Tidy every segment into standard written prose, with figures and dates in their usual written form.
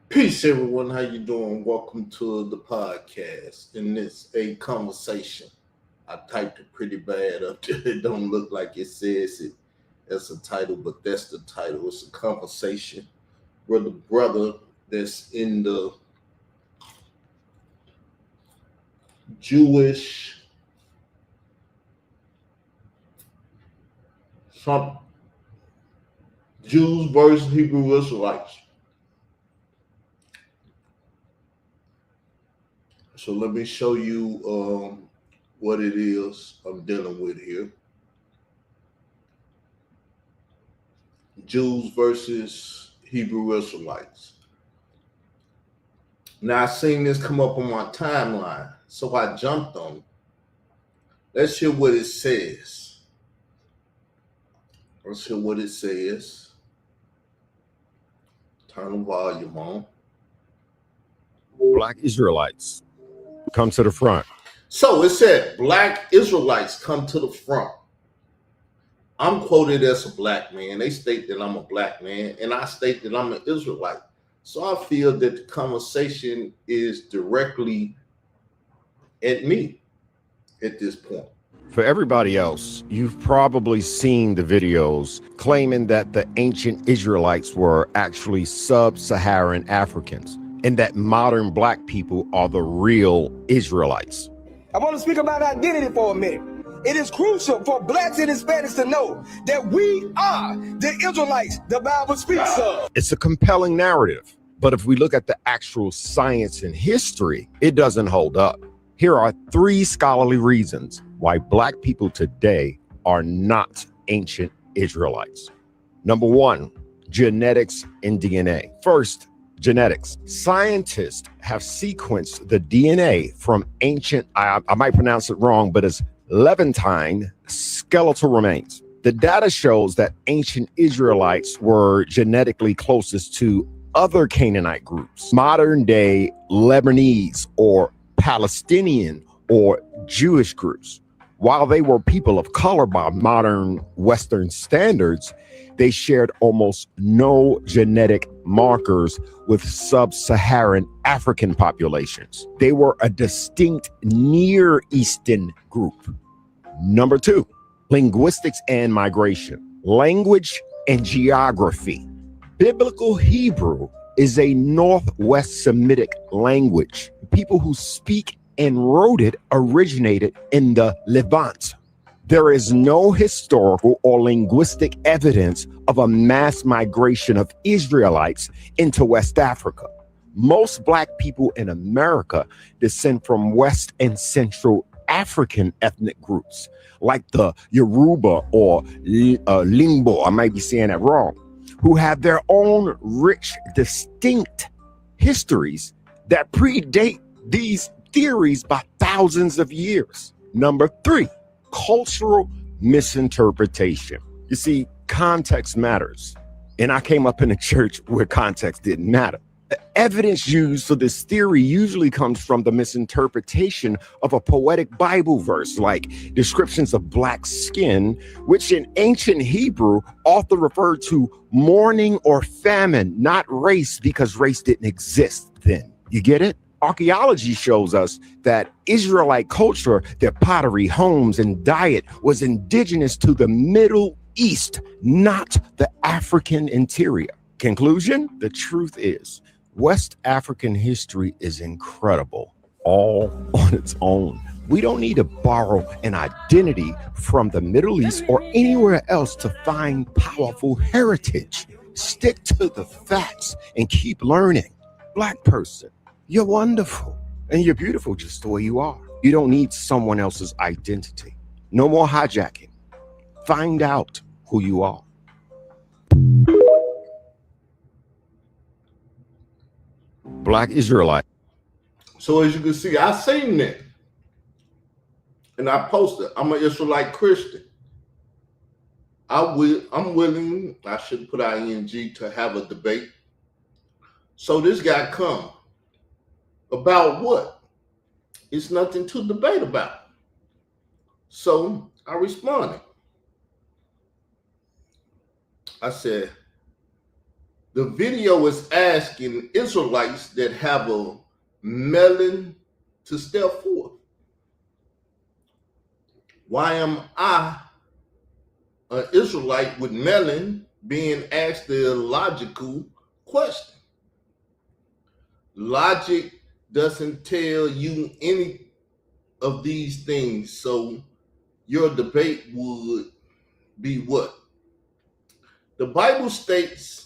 Peace, everyone. How you doing? Welcome to the podcast. In this a conversation, I typed it pretty bad up there. It don't look like it says it as a title, but that's the title. It's a conversation with a brother that's in the Jewish some Jews versus Hebrew Israelites. So let me show you what it is I'm dealing with here. Jews versus Hebrew Israelites. Now I seen this come up on my timeline, so I jumped on it. Let's hear what it says. Let's hear what it says. Turn the volume on. Black Israelites come to the front. So it said, Black Israelites come to the front. I'm quoted as a black man. They state that I'm a black man, and I state that I'm an Israelite. So I feel that the conversation is directly at me at this point. For everybody else, you've probably seen the videos claiming that the ancient Israelites were actually sub-Saharan Africans and that modern black people are the real Israelites. I want to speak about identity for a minute. It is crucial for blacks and Hispanics to know that we are the Israelites the Bible speaks of. It's a compelling narrative, but if we look at the actual science and history, it doesn't hold up. Here are 3 scholarly reasons why black people today are not ancient Israelites. Number 1, genetics and DNA. First, genetics. Scientists have sequenced the DNA from ancient, I might pronounce it wrong, but it's Levantine skeletal remains. The data shows that ancient Israelites were genetically closest to other Canaanite groups, modern day Lebanese or Palestinian or Jewish groups. While they were people of color by modern Western standards, they shared almost no genetic markers with sub-Saharan African populations. They were a distinct Near Eastern group. Number 2, linguistics and migration. Language and geography. Biblical Hebrew is a Northwest Semitic language. People who speak and wrote it originated in the Levant. There is no historical or linguistic evidence of a mass migration of Israelites into West Africa. Most black people in America descend from West and Central African ethnic groups, like the Yoruba or Limbo, I might be saying that wrong, who have their own rich, distinct histories that predate these theories by thousands of years. Number 3, cultural misinterpretation. You see, context matters. And I came up in a church where context didn't matter. The evidence used for this theory usually comes from the misinterpretation of a poetic Bible verse, like descriptions of black skin, which in ancient Hebrew often referred to mourning or famine, not race, because race didn't exist then. You get it? Archaeology shows us that Israelite culture, their pottery, homes, and diet was indigenous to the Middle East, not the African interior. Conclusion? The truth is, West African history is incredible, all on its own. We don't need to borrow an identity from the Middle East or anywhere else to find powerful heritage. Stick to the facts and keep learning. Black person, you're wonderful and you're beautiful just the way you are. You don't need someone else's identity. No more hijacking. Find out who you are. Black Israelite. So as you can see, I seen that. And I posted, I'm an Israelite Christian. I'm willing, I should put ing, to have a debate. So this guy come. About what? It's nothing to debate about. So I responded. I said, The video is asking Israelites that have a melon to step forth. Why am I, an Israelite with melon, being asked the illogical question? Logic doesn't tell you any of these things, so your debate would be what? The Bible states,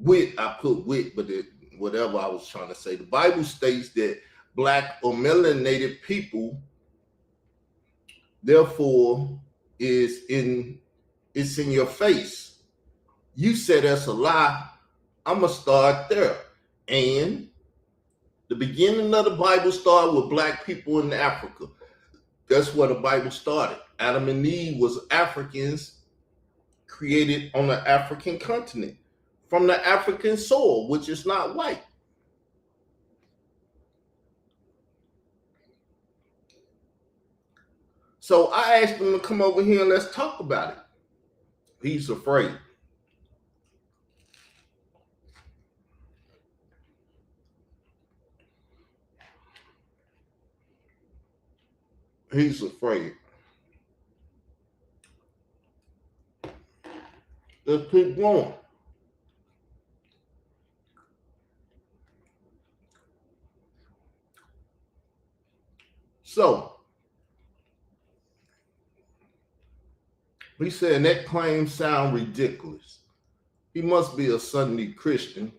I put wit, but whatever I was trying to say. The Bible states that black or melanated people, therefore, it's in your face. You said that's a lie. I'm gonna start there. And the beginning of the Bible started with black people in Africa. That's where the Bible started. Adam and Eve was Africans created on the African continent from the African soil, which is not white. So I asked him to come over here and let's talk about it. He's afraid. He's afraid. Let's keep going. So he said that claim sound ridiculous. He must be a Sunday Christian,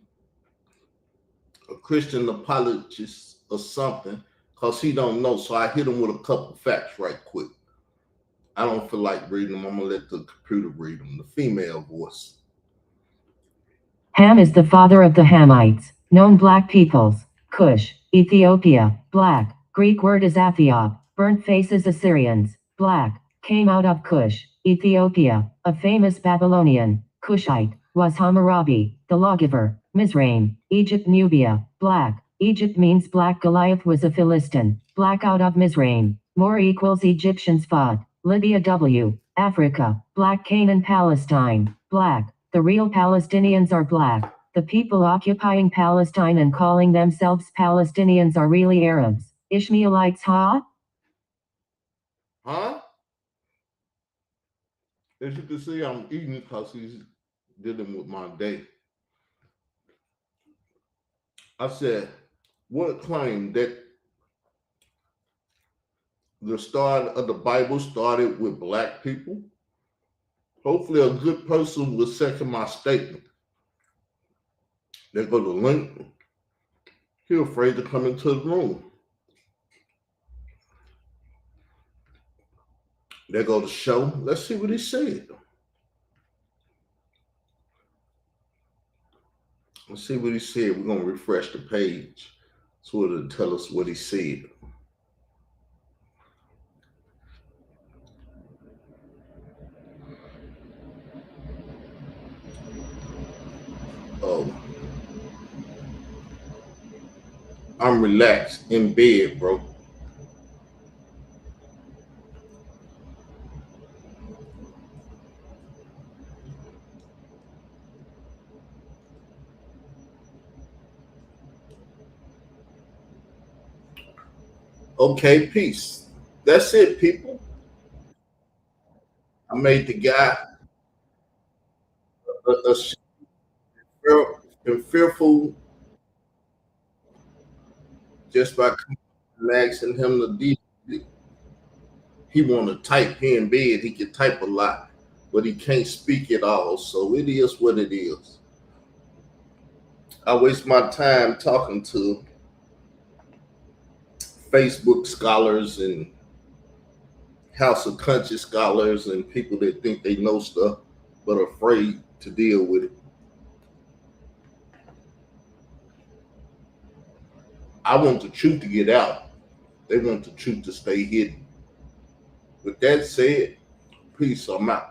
a Christian apologist or something, because he don't know. So I hit him with a couple facts right quick. I don't feel like reading them. I'm going to let the computer read them, the female voice. Ham is the father of the Hamites, known black peoples. Cush, Ethiopia, black. Greek word is Athiop, burnt faces Assyrians, black. Came out of Cush, Ethiopia. A famous Babylonian, Cushite, was Hammurabi, the lawgiver. Mizraim, Egypt. Nubia, black. Egypt means black. Goliath was a Philistine, black. Out of Mizraim, more equals Egyptians fought. Libya. W. Africa, black. Canaan. Palestine, black. The real Palestinians are black. The people occupying Palestine and calling themselves Palestinians are really Arabs. Ishmaelites, huh? Huh? As you can see, I'm eating because he's dealing with my day. I said, what claim that the start of the Bible started with black people? Hopefully a good person will second my statement. They go to link. He's afraid to come into the room. They go to show. Let's see what he said. Let's see what he said. We're going to refresh the page so it'll tell us what he said. Oh. I'm relaxed in bed, bro. Okay, peace. That's it, people. I made the guy fearful just by asking him to do. He want to type here in bed. He can type a lot, but he can't speak at all. So it is what it is. I waste my time talking to Facebook scholars and House of Conscious scholars and people that think they know stuff but are afraid to deal with it. I want the truth to get out. They want the truth to stay hidden. With that said, peace. I'm out.